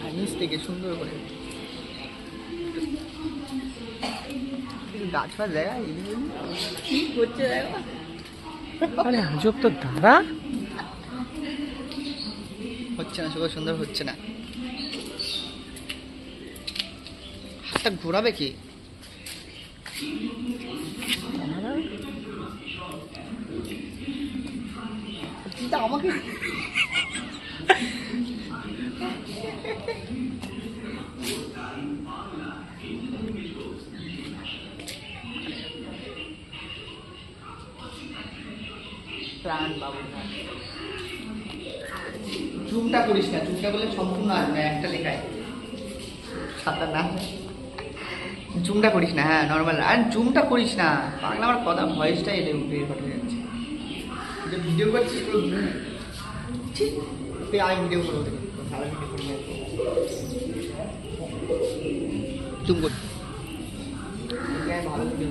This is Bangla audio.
আর নিচ থেকে সুন্দর করে গাছ ফাছ জায়গা কি করছে দেখো। আরে আজব তো দাদা, হচ্ছে না, সুন্দর সুন্দর হচ্ছে না। হাতটা ঘোরাবে কি? আমাকে প্রাণ বাবু জুমটা করিস না, জুমটা করলে সম্পূর্ণ আসবে একটা লেখায় সাঁতার না। জুমটা করিস না, হ্যাঁ নর্মাল, আর জুমটা করিস না পাগলা, আমার কথা ভয়েসটা এলে উঠে পাঠিয়ে যাচ্ছে। যে ভিডিও করছিস পুরো তুই আমি ভিডিও করবো, ভালো ভিডিও করি জুম কর, ভালো ভিডিও